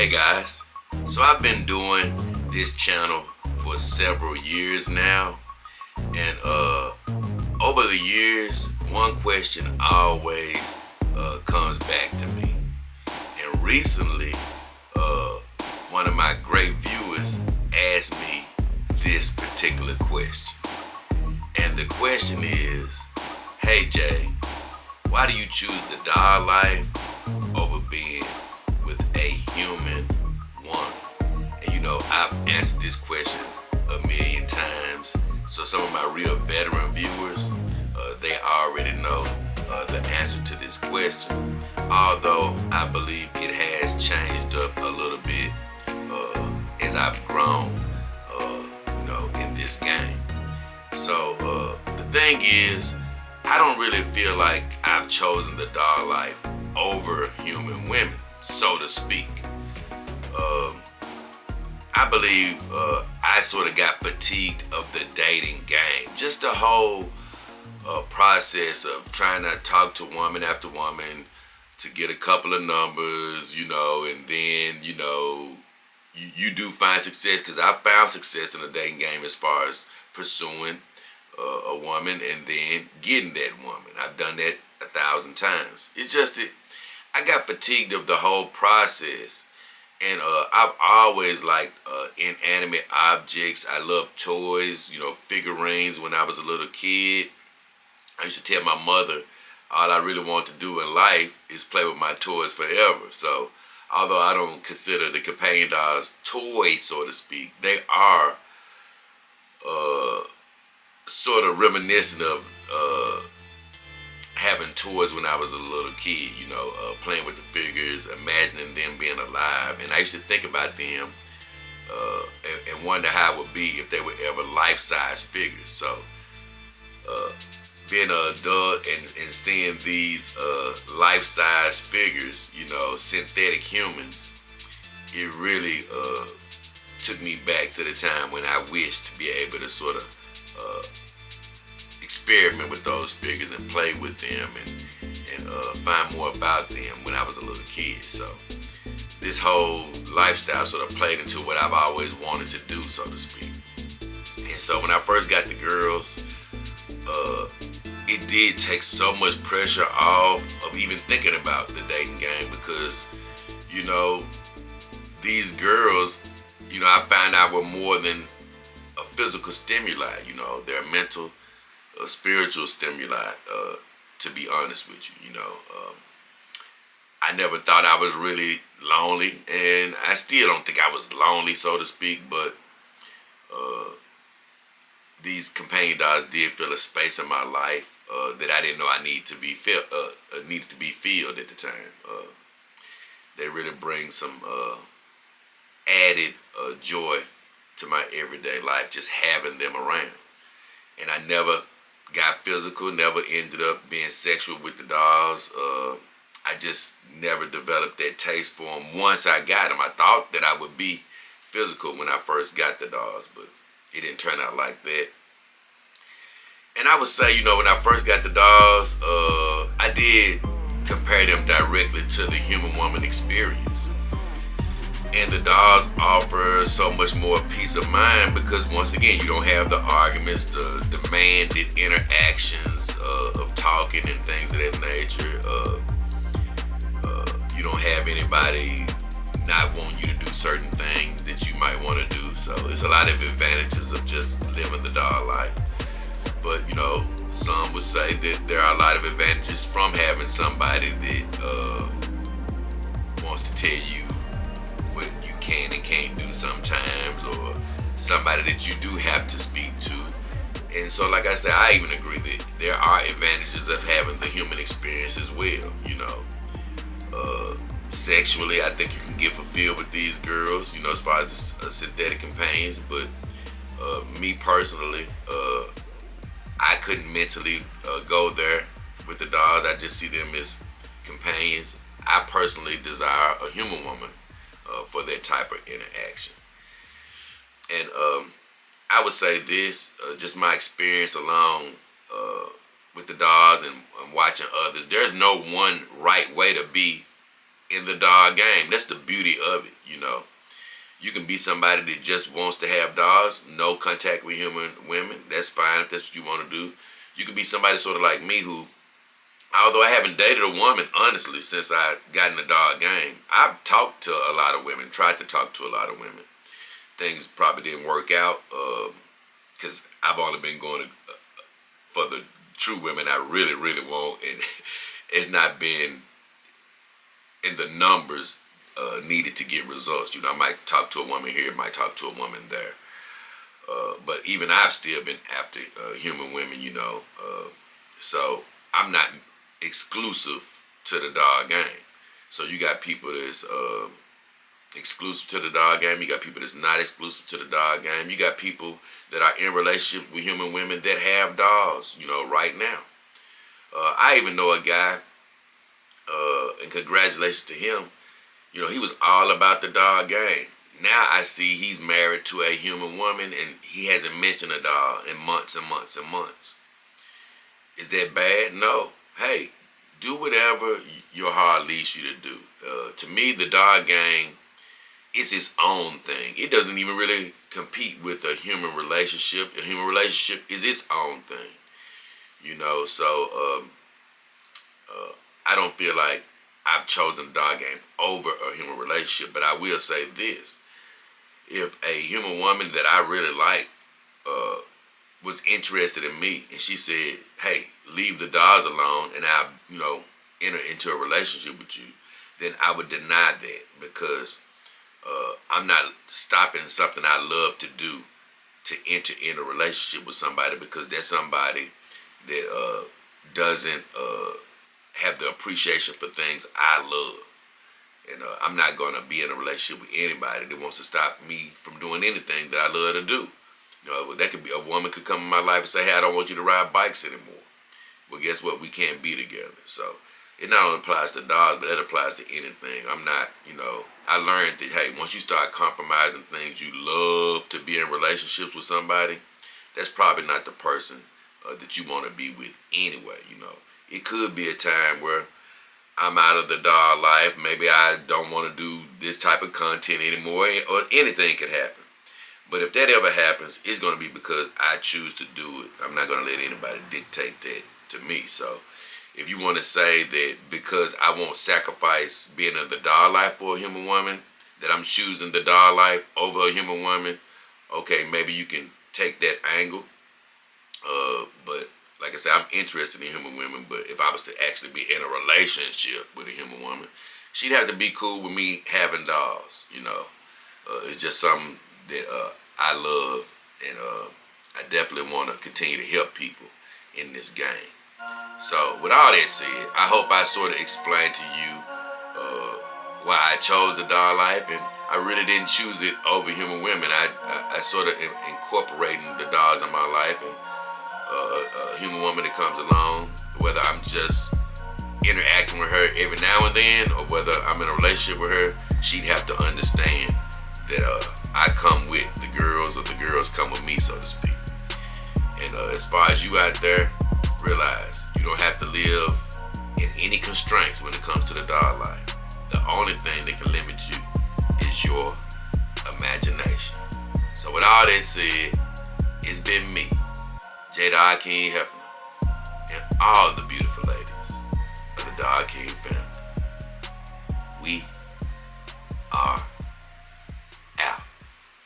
Hey guys, so I've been doing this channel for several years now, and over the years, one question always comes back to me. And recently, one of my great viewers asked me this particular question. And the question is, hey Jay, why do you choose the doll life over being with a human woman? And I've answered this question a million times. So some of my real veteran viewers, they already know the answer to this question. Although I believe it has changed up a little bit as I've grown, in this game. So the thing is, I don't really feel like I've chosen the doll life over human women, so to speak. I believe I sort of got fatigued of the dating game. Just the whole process of trying to talk to woman after woman to get a couple of numbers, and then, you do find success, because I found success in the dating game as far as pursuing a woman and then getting that woman. I've done that 1,000 times. It's just that I got fatigued of the whole process. And I've always liked inanimate objects. I love toys, figurines. When I was a little kid, I used to tell my mother all I really want to do in life is play with my toys forever. So although I don't consider the companion dolls toys, so to speak, they are sort of reminiscent of having toys when I was a little kid, playing with the figures, imagining them being alive. And I used to think about them and wonder how it would be if they were ever life-size figures. So being an adult and seeing these life-size figures, synthetic humans, it really took me back to the time when I wished to be able to sort of experiment with those figures and play with them and find more about them when I was a little kid. So this whole lifestyle sort of played into what I've always wanted to do, so to speak. And so when I first got the girls, it did take so much pressure off of even thinking about the dating game, because these girls, I found out were more than a physical stimuli. They're mental, spiritual stimuli, to be honest with you. I never thought I was really lonely, and I still don't think I was lonely, so to speak, but these companion dolls did fill a space in my life that I didn't know I needed to be filled at the time. They really bring some added joy to my everyday life, just having them around. And I never got physical, never ended up being sexual with the dolls. I just never developed that taste for them once I got them. I thought that I would be physical when I first got the dolls, but it didn't turn out like that. And I would say, when I first got the dolls, I did compare them directly to the human woman experience. And the dolls offer so much more peace of mind, because once again, you don't have the arguments, the demanded interactions of talking and things of that nature. You don't have anybody not wanting you to do certain things that you might want to do. So it's a lot of advantages of just living the doll life. But some would say that there are a lot of advantages from having somebody that wants to tell you what you can and can't do sometimes, or somebody that you do have to speak to. And so, like I said, I even agree that there are advantages of having the human experience as well. Sexually, I think you can get fulfilled with these girls, as far as the synthetic companions. But me personally, I couldn't mentally go there with the dolls. I just see them as companions. I personally desire a human woman for that type of interaction. And I would say this, just my experience along with the dolls and watching others, there's no one right way to be in the dog game. That's the beauty of it, you know. You can be somebody that just wants to have dogs, no contact with human women. That's fine if that's what you want to do. You can be somebody sort of like me who, although I haven't dated a woman, honestly, since I got in the dog game, I've talked to a lot of women, tried to talk to a lot of women. Things probably didn't work out because I've only been going to, for the true women I really, really want, and it's not been in the numbers needed to get results. You know, I might talk to a woman here, might talk to a woman there. But even I've still been after human women, you know. So I'm not exclusive to the dog game. So you got people that's exclusive to the dog game. You got people that's not exclusive to the dog game. You got people that are in relationships with human women that have dogs, you know, right now. I even know a guy, and congratulations to him. You know, he was all about the dog game. Now I see he's married to a human woman and he hasn't mentioned a dog in months and months and months. Is that bad? No. Hey, do whatever your heart leads you to do. To me, the dog game is its own thing. It doesn't even really compete with a human relationship. A human relationship is its own thing. You know, so I don't feel like I've chosen the dog game over a human relationship, but I will say this. If a human woman that I really like was interested in me and she said, hey, leave the dogs alone and I'll, you know, enter into a relationship with you, then I would deny that because I'm not stopping something I love to do to enter in a relationship with somebody because that's somebody that doesn't have the appreciation for things I love. And I'm not going to be in a relationship with anybody that wants to stop me from doing anything that I love to do. You know, that could be a woman could come in my life and say, hey, I don't want you to ride bikes anymore. Well, guess what? We can't be together. So it not only applies to dogs, but it applies to anything. I'm not, you know, I learned that, hey, once you start compromising things you love to be in relationships with somebody, that's probably not the person that you want to be with anyway, you know. It could be a time where I'm out of the dog life. Maybe I don't want to do this type of content anymore, or anything could happen. But if that ever happens, it's going to be because I choose to do it. I'm not going to let anybody dictate that to me. So if you want to say that because I won't sacrifice being in the dog life for a human woman, that I'm choosing the dog life over a human woman, okay, maybe you can take that angle. But like I said, I'm interested in human women, but if I was to actually be in a relationship with a human woman, she'd have to be cool with me having dogs, you know. It's just something that I love, and I definitely want to continue to help people in this game. So with all that said, I hope I sort of explained to you why I chose the dog life, and I really didn't choose it over human women. I sort of incorporating the dogs in my life, and a human woman that comes along, whether I'm just interacting with her every now and then or whether I'm in a relationship with her, she'd have to understand that I come with the girls or the girls come with me, so to speak. And as far as you out there, realize you don't have to live in any constraints when it comes to the dog life. The only thing that can limit you is your imagination. So with all that said, it's been me, JayDollKingHefner, and all the beautiful ladies of the Dog King family. We